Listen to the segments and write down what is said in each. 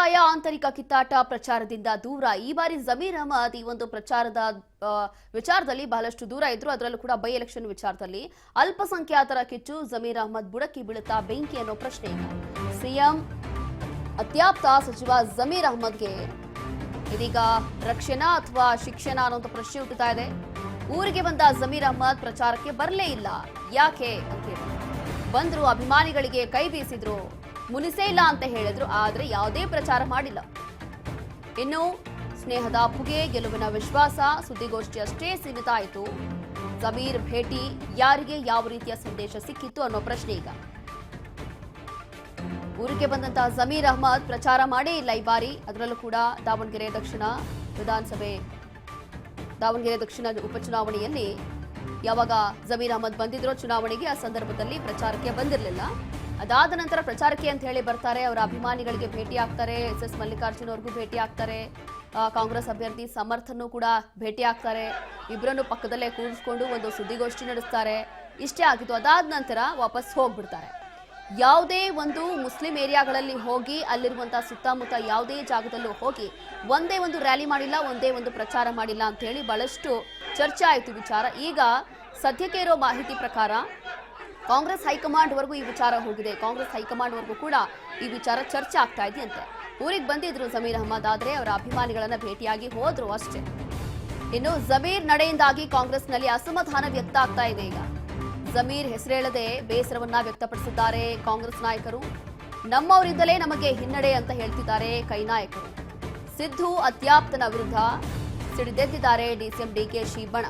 ಬಂಡಾಯ ಆಂತರಿಕ ಕಿತ್ತಾಟ ಪ್ರಚಾರದಿಂದ ದೂರ. ಈ ಬಾರಿ ಜಮೀರ್ ಅಹಮದ್ ಈ ಒಂದು ಪ್ರಚಾರದ ವಿಚಾರದಲ್ಲಿ ಬಹಳಷ್ಟು ದೂರ ಇದ್ರು. ಅದರಲ್ಲೂ ಕೂಡ ಬೈ ಎಲೆಕ್ಷನ್ ವಿಚಾರದಲ್ಲಿ ಅಲ್ಪಸಂಖ್ಯಾತರ ಕಿಚ್ಚು ಜಮೀರ್ ಅಹಮದ್ ಬುಡಕ್ಕೆ ಬೀಳುತ್ತಾ ಬೆಂಕಿ ಅನ್ನೋ ಪ್ರಶ್ನೆ ಈಗ ಸಿಎಂ ಅತ್ಯಾಪ್ತ ಸಚಿವ ಜಮೀರ್ ಅಹಮದ್ಗೆ ಇದೀಗ ರಕ್ಷಣಾ ಅಥವಾ ಶಿಕ್ಷಣ ಅನ್ನೋ ಪ್ರಶ್ನೆ ಹುಟ್ಟುತ್ತಾ ಇದೆ. ಊರಿಗೆ ಬಂದ ಜಮೀರ್ ಅಹಮದ್ ಪ್ರಚಾರಕ್ಕೆ ಬರಲೇ ಇಲ್ಲ. ಯಾಕೆ ಅಂತ ಹೇಳಿ ಬಂದ್ರು, ಅಭಿಮಾನಿಗಳಿಗೆ ಕೈ ಬೀಸಿದ್ರು, ಮುನಿಸೇ ಇಲ್ಲ ಅಂತ ಹೇಳಿದ್ರು. ಆದ್ರೆ ಯಾವುದೇ ಪ್ರಚಾರ ಮಾಡಿಲ್ಲ. ಇನ್ನು ಸ್ನೇಹದ ಪುಗೆ, ಗೆಲುವಿನ ವಿಶ್ವಾಸ, ಸುದ್ದಿಗೋಷ್ಠಿ ಅಷ್ಟೇ ಸೀಮಿತ ಆಯಿತು. ಜಮೀರ್ ಭೇಟಿ ಯಾರಿಗೆ ಯಾವ ರೀತಿಯ ಸಂದೇಶ ಸಿಕ್ಕಿತ್ತು ಅನ್ನೋ ಪ್ರಶ್ನೆ ಈಗ. ಊರಿಗೆ ಬಂದಂತಹ ಜಮೀರ್ ಅಹಮದ್ ಪ್ರಚಾರ ಮಾಡೇ ಇಲ್ಲ ಈ ಬಾರಿ. ಅದರಲ್ಲೂ ಕೂಡ ದಾವಣಗೆರೆ ದಕ್ಷಿಣ ಉಪಚುನಾವಣೆಯಲ್ಲಿ ಯಾವಾಗ ಜಮೀರ್ ಅಹಮದ್ ಬಂದಿದ್ರೋ ಚುನಾವಣೆಗೆ, ಆ ಸಂದರ್ಭದಲ್ಲಿ ಪ್ರಚಾರಕ್ಕೆ ಬಂದಿರಲಿಲ್ಲ. ಅದಾದ ನಂತರ ಪ್ರಚಾರಕ್ಕೆ ಅಂತ ಹೇಳಿ ಬರ್ತಾರೆ. ಅವರ ಅಭಿಮಾನಿಗಳಿಗೆ ಭೇಟಿ ಆಗ್ತಾರೆ. ಎಸ್ ಮಲ್ಲಿಕಾರ್ಜುನ್ ಅವ್ರಿಗೂ ಭೇಟಿ ಆಗ್ತಾರೆ. ಕಾಂಗ್ರೆಸ್ ಅಭ್ಯರ್ಥಿ ಸಮರ್ಥನ್ನು ಕೂಡ ಭೇಟಿ ಆಗ್ತಾರೆ. ಇಬ್ಬರನ್ನು ಪಕ್ಕದಲ್ಲೇ ಕೂರಿಸ್ಕೊಂಡು ಒಂದು ಸುದ್ದಿಗೋಷ್ಠಿ ನಡೆಸ್ತಾರೆ. ಇಷ್ಟೇ ಆಗಿತ್ತು. ಅದಾದ ನಂತರ ವಾಪಸ್ ಹೋಗ್ಬಿಡ್ತಾರೆ. ಯಾವುದೇ ಒಂದು ಮುಸ್ಲಿಂ ಏರಿಯಾಗಳಲ್ಲಿ ಹೋಗಿ ಅಲ್ಲಿರುವಂತಹ ಸುತ್ತಮುತ್ತ ಯಾವುದೇ ಜಾಗದಲ್ಲೂ ಹೋಗಿ ಒಂದೇ ಒಂದು ರ್ಯಾಲಿ ಮಾಡಿಲ್ಲ, ಒಂದೇ ಒಂದು ಪ್ರಚಾರ ಮಾಡಿಲ್ಲ ಅಂತ ಹೇಳಿ ಬಹಳಷ್ಟು ಚರ್ಚೆ ಆಯಿತು ವಿಚಾರ. ಈಗ ಸದ್ಯಕ್ಕೆ ಇರೋ ಮಾಹಿತಿ ಪ್ರಕಾರ ಕಾಂಗ್ರೆಸ್ ಹೈಕಮಾಂಡ್ ವರೆಗೂ ಈ ವಿಚಾರ ಹೋಗಿದೆ. ಕಾಂಗ್ರೆಸ್ ಹೈಕಮಾಂಡ್ ವರೆಗೂ ಕೂಡ ಈ ವಿಚಾರ ಚರ್ಚೆ ಆಗ್ತಾ ಇದೆಯಂತೆ. ಊರಿಗೆ ಬಂದಿದ್ರು ಜಮೀರ್ ಅಹಮದ್, ಆದ್ರೆ ಅವರ ಅಭಿಮಾನಿಗಳನ್ನ ಭೇಟಿಯಾಗಿ ಹೋದ್ರು ಅಷ್ಟೇ. ಇನ್ನು ಜಮೀರ್ ನಡೆಯಿಂದಾಗಿ ಕಾಂಗ್ರೆಸ್ನಲ್ಲಿ ಅಸಮಾಧಾನ ವ್ಯಕ್ತ ಆಗ್ತಾ ಇದೆ. ಈಗ ಜಮೀರ್ ಹೆಸರೇಳದೆ ಬೇಸರವನ್ನ ವ್ಯಕ್ತಪಡಿಸಿದ್ದಾರೆ ಕಾಂಗ್ರೆಸ್ ನಾಯಕರು. ನಮ್ಮವರಿಂದಲೇ ನಮಗೆ ಹಿನ್ನಡೆ ಅಂತ ಹೇಳ್ತಿದ್ದಾರೆ ಕೈ ನಾಯಕರು. ಸಿದ್ದು ಅತ್ಯಾಪ್ತನ ವಿರುದ್ಧ ಸಿಡಿದೆದ್ದಿದ್ದಾರೆ ಡಿಸಿಎಂ ಡಿಕೆಶಿ ಬಣ.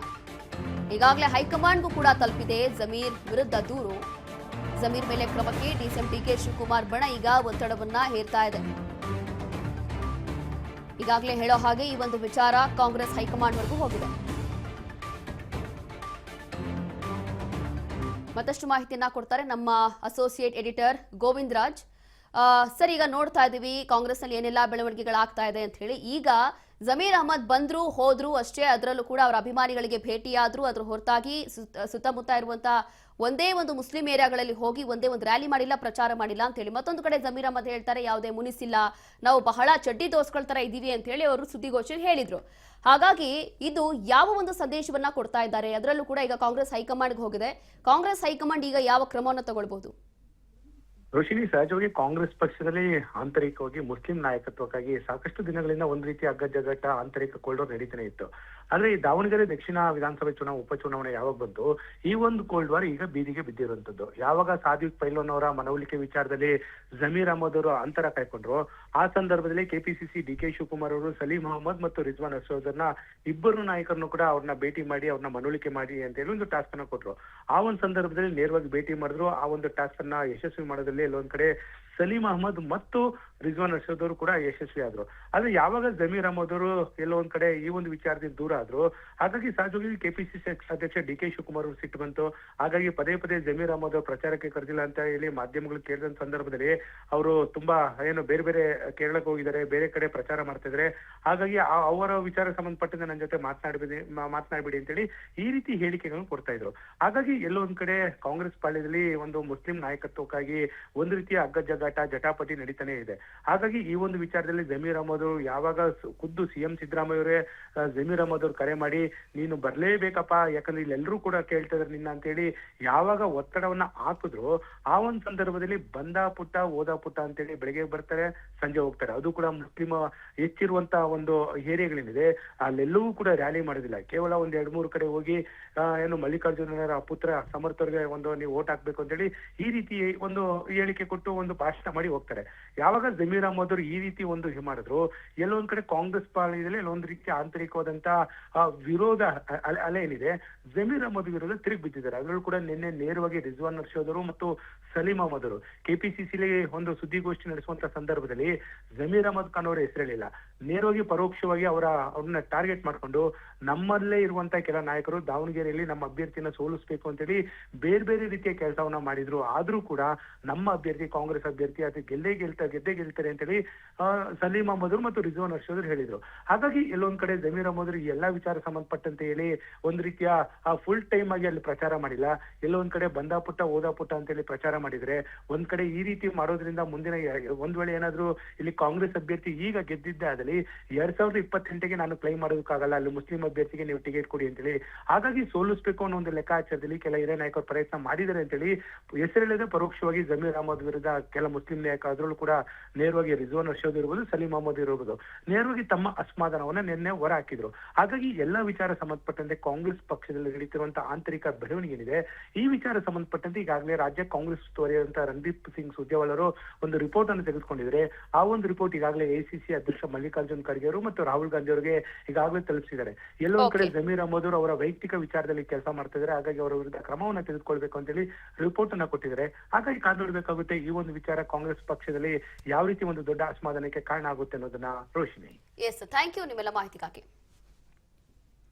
ಈಗಾಗಲೇ ಹೈಕಮಾಂಡ್ಗೂ ಕೂಡ ತಲುಪಿದೆ ಜಮೀರ್ ವಿರುದ್ಧ ದೂರು. ಜಮೀರ್ ಮೇಲೆ ಕ್ರಮಕ್ಕೆ ಡಿಸಿಎಂ ಡಿಕೆ ಶಿವಕುಮಾರ್ ಬಣ ಈಗ ಒತ್ತಡವನ್ನ ಹೇರ್ತಾ ಇದೆ. ಈಗಾಗಲೇ ಹೇಳೋ ಹಾಗೆ ಈ ಒಂದು ವಿಚಾರ ಕಾಂಗ್ರೆಸ್ ಹೈಕಮಾಂಡ್ ವರೆಗೂ ಹೋಗಿದೆ. ಮತ್ತಷ್ಟು ಮಾಹಿತಿಯನ್ನ ಕೊಡ್ತಾರೆ ನಮ್ಮ associate editor Govind Raj. Sir, ಈಗ ನೋಡ್ತಾ ಇದ್ದೀವಿ ಕಾಂಗ್ರೆಸ್ನಲ್ಲಿ ಏನೆಲ್ಲ ಬೆಳವಣಿಗೆಗಳಾಗ್ತಾ ಇದೆ ಅಂತ ಹೇಳಿ. ಈಗ ಜಮೀರ್ ಅಹಮದ್ ಬಂದ್ರು ಹೋದ್ರು ಅಷ್ಟೇ. ಅದರಲ್ಲೂ ಕೂಡ ಅವರ ಅಭಿಮಾನಿಗಳಿಗೆ ಭೇಟಿಯಾದ್ರು. ಅದ್ರ ಹೊರತಾಗಿ ಸುತ್ತಮುತ್ತ ಇರುವಂತಹ ಒಂದೇ ಒಂದು ಮುಸ್ಲಿಂ ಏರಿಯಾಗಳಲ್ಲಿ ಹೋಗಿ ಒಂದೇ ಒಂದು ರ್ಯಾಲಿ ಮಾಡಿಲ್ಲ, ಪ್ರಚಾರ ಮಾಡಿಲ್ಲ ಅಂತ ಹೇಳಿ. ಮತ್ತೊಂದು ಕಡೆ ಜಮೀರ್ ಅಹಮದ್ ಹೇಳ್ತಾರೆ ಯಾವುದೇ ಮುನಿಸಿಲ್ಲ, ನಾವು ಬಹಳ ಚಡ್ಡಿ ದೋಸ್ಕೊಳ್ತಾರ ಇದೀವಿ ಅಂತ ಹೇಳಿ ಅವರು ಸುದ್ದಿಗೋಷ್ಠಿಯಲ್ಲಿ ಹೇಳಿದ್ರು. ಹಾಗಾಗಿ ಇದು ಯಾವ ಒಂದು ಸಂದೇಶವನ್ನ ಕೊಡ್ತಾ ಇದ್ದಾರೆ? ಅದರಲ್ಲೂ ಕೂಡ ಈಗ ಕಾಂಗ್ರೆಸ್ ಹೈಕಮಾಂಡ್ಗೆ ಹೋಗಿದೆ. ಕಾಂಗ್ರೆಸ್ ಹೈಕಮಾಂಡ್ ಈಗ ಯಾವ ಕ್ರಮವನ್ನು ತಗೊಳ್ಬಹುದು? ರೋಶಿನಿ, ಸಹಜವಾಗಿ ಕಾಂಗ್ರೆಸ್ ಪಕ್ಷದಲ್ಲಿ ಆಂತರಿಕವಾಗಿ ಮುಸ್ಲಿಂ ನಾಯಕತ್ವಕ್ಕಾಗಿ ಸಾಕಷ್ಟು ದಿನಗಳಿಂದ ಒಂದು ರೀತಿ ಅಗ್ಗಜಗ್ಗಾಟ ಆಂತರಿಕ ಕೋಲ್ಡ್ ನಡೀತಾನೆ ಇತ್ತು. ಆದ್ರೆ ಈ ದಾವಣಗೆರೆ ದಕ್ಷಿಣ ವಿಧಾನಸಭೆ ಉಪಚುನಾವಣೆ ಯಾವಾಗ ಬಂತು, ಈ ಒಂದು ಕೋಲ್ಡ್ ವಾರ್ ಈಗ ಬೀದಿಗೆ ಬಿದ್ದಿರುವಂತದ್ದು. ಯಾವಾಗ ಸಾದಿಕ್ ಪೈಲ್ವಾನ್ ಅವರ ಮನವೊಲಿಕೆ ವಿಚಾರದಲ್ಲಿ ಜಮೀರ್ ಅಹಮದ್ ಅವರು ಅಂತರ ಕಾಯ್ಕೊಂಡ್ರು, ಆ ಸಂದರ್ಭದಲ್ಲಿ ಕೆಪಿಸಿಸಿ ಡಿಕೆ ಶಿವಕುಮಾರ್ ಅವರು ಸಲೀಂ ಅಹಮದ್ ಮತ್ತು ರಿಜ್ವಾನ್ ಅರ್ಷದ್ನ ಇಬ್ಬರು ನಾಯಕರನ್ನು ಕೂಡ ಅವ್ರನ್ನ ಭೇಟಿ ಮಾಡಿ ಅವ್ರನ್ನ ಮನವೊಲಿಕೆ ಮಾಡಿ ಅಂತ ಹೇಳಿ ಒಂದು ಟಾಸ್ಕ್ ಅನ್ನ ಕೊಟ್ರು. ಆ ಒಂದು ಸಂದರ್ಭದಲ್ಲಿ ನೇರವಾಗಿ ಭೇಟಿ ಮಾಡಿದ್ರು. ಆ ಒಂದು ಟಾಸ್ಕ್ ಅನ್ನ ಯಶಸ್ವಿ ಮಾಡೋದ್ರಲ್ಲಿ ಎಲ್ಲೊಂದ್ ಕಡೆ ಸಲೀಂ ಅಹಮದ್ ಮತ್ತು ರಿಜ್ವಾನ್ ಅರ್ಷದ್ ಅವರು ಕೂಡ ಯಶಸ್ವಿ ಆದ್ರು. ಆದ್ರೆ ಯಾವಾಗ ಜಮೀರ್ ಅಹಮದ್ ಅವರು ಎಲ್ಲೋ ಒಂದ್ ಕಡೆ ಈ ಒಂದು ವಿಚಾರದಿಂದ ದೂರ ಆದ್ರು, ಹಾಗಾಗಿ ಸಹಜವಾಗಿ ಕೆಪಿಸಿಸಿ ಅಧ್ಯಕ್ಷ ಡಿಕೆ ಶಿವಕುಮಾರ್ ಅವರು ಸಿಟ್ಟು ಬಂತು. ಹಾಗಾಗಿ ಪದೇ ಪದೇ ಜಮೀರ್ ಅಹಮದ್ ಅವರು ಪ್ರಚಾರಕ್ಕೆ ಕರೆದಿಲ್ಲ ಅಂತ ಹೇಳಿ ಮಾಧ್ಯಮಗಳು ಕೇಳಿದ ಸಂದರ್ಭದಲ್ಲಿ ಅವರು ತುಂಬಾ ಬೇರೆ ಬೇರೆ ಕೇರಳಕ್ಕೆ ಹೋಗಿದ್ದಾರೆ, ಬೇರೆ ಕಡೆ ಪ್ರಚಾರ ಮಾಡ್ತಾ ಇದಾರೆ. ಹಾಗಾಗಿ ಅವರ ವಿಚಾರ ಸಂಬಂಧಪಟ್ಟಂತೆ ನನ್ನ ಜೊತೆ ಮಾತನಾಡ್ಬೇಡಿ ಅಂತೇಳಿ ಈ ರೀತಿ ಹೇಳಿಕೆಗಳನ್ನು ಕೊಡ್ತಾ ಇದ್ರು. ಹಾಗಾಗಿ ಎಲ್ಲೋ ಒಂದ್ ಕಡೆ ಕಾಂಗ್ರೆಸ್ ಪಾಳ್ಯದಲ್ಲಿ ಒಂದು ಮುಸ್ಲಿಂ ನಾಯಕತ್ವಕ್ಕಾಗಿ ಒಂದು ರೀತಿಯ ಅಗ್ಗಜಗ್ಗಾಟ ಜಟಾಪಟಿ ನಡೀತಾನೆ ಇದೆ. ಹಾಗಾಗಿ ಈ ಒಂದು ವಿಚಾರದಲ್ಲಿ ಜಮೀರ್ ಅಹಮದ್ ಅವರು ಯಾವಾಗ ಖುದ್ದು ಸಿಎಂ ಸಿದ್ದರಾಮಯ್ಯ ಅವರೇ ಜಮೀರ್ ಅಹಮದ್ ಅವ್ರು ಕರೆ ಮಾಡಿ ನೀನು ಬರ್ಲೇಬೇಕಪ್ಪ, ಯಾಕಂದ್ರೆ ಇಲ್ಲೆಲ್ಲರೂ ಕೂಡ ಕೇಳ್ತಾ ಇದಾರೆ ನಿನ್ನ ಅಂತ ಹೇಳಿ ಯಾವಾಗ ಒತ್ತಡವನ್ನ ಹಾಕಿದ್ರು, ಆ ಒಂದು ಸಂದರ್ಭದಲ್ಲಿ ಬಂದ ಪುಟ್ಟ ಓದಾ ಪುಟ್ಟ ಅಂತೇಳಿ ಬೆಳಗ್ಗೆ ಬರ್ತಾರೆ, ಸಂಜೆ ಹೋಗ್ತಾರೆ. ಅದು ಕೂಡ ಮುಸ್ಲಿಂ ಹೆಚ್ಚಿರುವಂತ ಒಂದು ಏರಿಯಾಗಳೇನಿದೆ ಅಲ್ಲೆಲ್ಲವೂ ಕೂಡ ರ್ಯಾಲಿ ಮಾಡೋದಿಲ್ಲ. ಕೇವಲ ಒಂದ್ 2-3 ಕಡೆ ಹೋಗಿ ಮಲ್ಲಿಕಾರ್ಜುನರ ಪುತ್ರ ಸಮರ್ಥರಿಗೆ ನೀವು ಓಟ್ ಹಾಕ್ಬೇಕು ಅಂತೇಳಿ ಈ ರೀತಿ ಒಂದು ಹೇಳಿಕೆ ಕೊಟ್ಟು ಒಂದು ಭಾಷಣ ಮಾಡಿ ಹೋಗ್ತಾರೆ. ಯಾವಾಗ ಜಮೀರ್ ಅಹಮದ್ ಅವರು ಈ ರೀತಿ ಒಂದು ಮಾಡಿದ್ರು, ಎಲ್ಲೊಂದ್ ಕಡೆ ಕಾಂಗ್ರೆಸ್ ಪಾಳ್ಯದಲ್ಲಿ ಎಲ್ಲೊಂದ್ ರೀತಿ ಆಂತರಿಕವಾದಂತ ವಿರೋಧ ಅಲೆ ಏನಿದೆ ಜಮೀರ್ ಅಹಮದ್ ವಿರೋಧ ತಿರುಗಿ ಬಿದ್ದಿದ್ದಾರೆ. ಅದರಲ್ಲೂ ಕೂಡ ನಿನ್ನೆ ನೇರವಾಗಿ ರಿಜ್ವಾನ್ ಅರ್ಷದ್ ಅವರು ಮತ್ತು ಸಲೀಂ ಅಹಮದ್ ಅವರು ಕೆಪಿಸಿಸಿಲಿ ಒಂದು ಸುದ್ದಿಗೋಷ್ಠಿ ನಡೆಸುವಂತ ಸಂದರ್ಭದಲ್ಲಿ ಜಮೀರ್ ಅಹಮದ್ ಖಾನ್ ಅವರ ಹೆಸರೇಳಿಲ್ಲ. ನೇರವಾಗಿ ಪರೋಕ್ಷವಾಗಿ ಅವ್ರನ್ನ ಟಾರ್ಗೆಟ್ ಮಾಡ್ಕೊಂಡು ನಮ್ಮಲ್ಲೇ ಇರುವಂತ ಕೆಲ ನಾಯಕರು ದಾವಣಗೆರೆಯಲ್ಲಿ ನಮ್ಮ ಅಭ್ಯರ್ಥಿನ ಸೋಲಿಸಬೇಕು ಅಂತೇಳಿ ಬೇರೆ ಬೇರೆ ರೀತಿಯ ಕೆಲಸವನ್ನ ಮಾಡಿದ್ರು. ಆದ್ರೂ ಕೂಡ ನಮ್ಮ ಅಭ್ಯರ್ಥಿ ಕಾಂಗ್ರೆಸ್ ಅಭ್ಯರ್ಥಿ ಅಭ್ಯರ್ಥಿ ಅದು ಗೆದ್ದೇ ಗೆಲ್ತಾರೆ ಅಂತೇಳಿ ಸಲೀಂ ಅಹಮದ್ ಮತ್ತು ರಿಜ್ವಾನ್ ಅರ್ಷದ್ ಹೇಳಿದ್ರು. ಹಾಗಾಗಿ ಎಲ್ಲೊಂದ್ ಕಡೆ ಜಮೀರ್ ಅಹಮದ್ ಈ ಎಲ್ಲಾ ವಿಚಾರ ಸಂಬಂಧಪಟ್ಟಂತೆ ಹೇಳಿ ಒಂದ್ ರೀತಿಯ ಫುಲ್ ಟೈಮ್ ಆಗಿ ಅಲ್ಲಿ ಪ್ರಚಾರ ಮಾಡಿಲ್ಲ. ಎಲ್ಲೊಂದ್ ಕಡೆ ಬಂದಾ ಪುಟ್ಟ ಓದಾ ಪುಟ್ಟ ಅಂತೇಳಿ ಪ್ರಚಾರ ಮಾಡಿದ್ರೆ, ಒಂದ್ ಕಡೆ ಈ ರೀತಿ ಮಾಡೋದ್ರಿಂದ ಮುಂದಿನ ಒಂದ್ ವೇಳೆ ಏನಾದ್ರು ಇಲ್ಲಿ ಕಾಂಗ್ರೆಸ್ ಅಭ್ಯರ್ಥಿ ಈಗ ಗೆದ್ದಿದ್ದೆ ಆದಲ್ಲಿ 2028ಗೆ ನಾನು ಕ್ಲೈಮ್ ಮಾಡೋದಕ್ಕಾಗಲ್ಲ, ಅಲ್ಲಿ ಮುಸ್ಲಿಂ ಅಭ್ಯರ್ಥಿಗೆ ನೀವು ಟಿಕೆಟ್ ಕೊಡಿ ಅಂತೇಳಿ, ಹಾಗಾಗಿ ಸೋಲಿಸಬೇಕು ಅನ್ನೋ ಒಂದು ಲೆಕ್ಕಾಚಾರದಲ್ಲಿ ಕೆಲ ಹಿರಿಯ ನಾಯಕರು ಪ್ರಯತ್ನ ಮಾಡಿದ್ದಾರೆ ಅಂತೇಳಿ ಹೆಸರಿಲ್ಲದೆ ಪರೋಕ್ಷವಾಗಿ ಜಮೀರ್ ಅಹಮದ್ ವಿರುದ್ಧ ಕೆಲ ಮುಸ್ಲಿಂ ನಾಯಕ, ಅದರಲ್ಲೂ ಕೂಡ ನೇರವಾಗಿ ರಿಜ್ವಾನ್ ಅರ್ಷದ್ ಇರ್ಬೋದು, ಸಲೀಂ ಅಹಮದ್ ಇರ್ಬೋದು, ನೇರವಾಗಿ ತಮ್ಮ ಅಸಮಾಧಾನವನ್ನ ನಿನ್ನೆ ಹೊರ ಹಾಕಿದ್ರು. ಹಾಗಾಗಿ ಎಲ್ಲಾ ವಿಚಾರ ಸಂಬಂಧಪಟ್ಟಂತೆ ಕಾಂಗ್ರೆಸ್ ಪಕ್ಷದಲ್ಲಿ ನಡೀತಿರುವಂತಹ ಆಂತರಿಕ ಬೆಳವಣಿಗೆ ಏನಿದೆ, ಈ ವಿಚಾರ ಸಂಬಂಧಪಟ್ಟಂತೆ ಈಗಾಗಲೇ ರಾಜ್ಯ ಕಾಂಗ್ರೆಸ್ ಉಸ್ತುವಾರಿಯಾದಂತಹ ರಣದೀಪ್ ಸಿಂಗ್ ಸುರ್ಜೇವಾಲಾ ಅವರು ಒಂದು ರಿಪೋರ್ಟ್ ಅನ್ನು ತೆಗೆದುಕೊಂಡಿದ್ದಾರೆ. ಆ ಒಂದು ರಿಪೋರ್ಟ್ ಈಗಾಗಲೇ ಎಐಸಿಸಿ ಅಧ್ಯಕ್ಷ ಮಲ್ಲಿಕಾರ್ಜುನ್ ಖರ್ಗೆ ಅವರು ಮತ್ತು ರಾಹುಲ್ ಗಾಂಧಿ ಅವರಿಗೆ ಈಗಾಗಲೇ ತಲುಪಿಸಿದ್ದಾರೆ. ಎಲ್ಲೋ ಒಂದ್ ಕಡೆ ಜಮೀರ್ ಅಹಮದ್ ಅವರ ವೈಯಕ್ತಿಕ ವಿಚಾರದಲ್ಲಿ ಕೆಲಸ ಮಾಡ್ತಾ ಇದ್ದಾರೆ, ಹಾಗಾಗಿ ಅವರ ವಿರುದ್ಧ ಕ್ರಮವನ್ನ ತೆಗೆದುಕೊಳ್ಬೇಕು ಅಂತೇಳಿ ರಿಪೋರ್ಟ್ ಅನ್ನ ಕೊಟ್ಟಿದ್ದಾರೆ. ಹಾಗಾಗಿ ಕಾದುನೋಡ್ಬೇಕಾಗುತ್ತೆ ಈ ಒಂದು ವಿಚಾರ ಕಾಂಗ್ರೆಸ್ ಪಕ್ಷದಲ್ಲಿ ಯಾವ ರೀತಿ ಒಂದು ದೊಡ್ಡ ಅಸಮಾಧಾನಕ್ಕೆ ಕಾರಣ ಆಗುತ್ತೆ ಅನ್ನೋದನ್ನ. ರೋಶಿನಿ, ಎಸ್, ಥ್ಯಾಂಕ್ ಯು ನಿಮ್ಮೆಲ್ಲ ಮಾಹಿತಿಗಾಗಿ.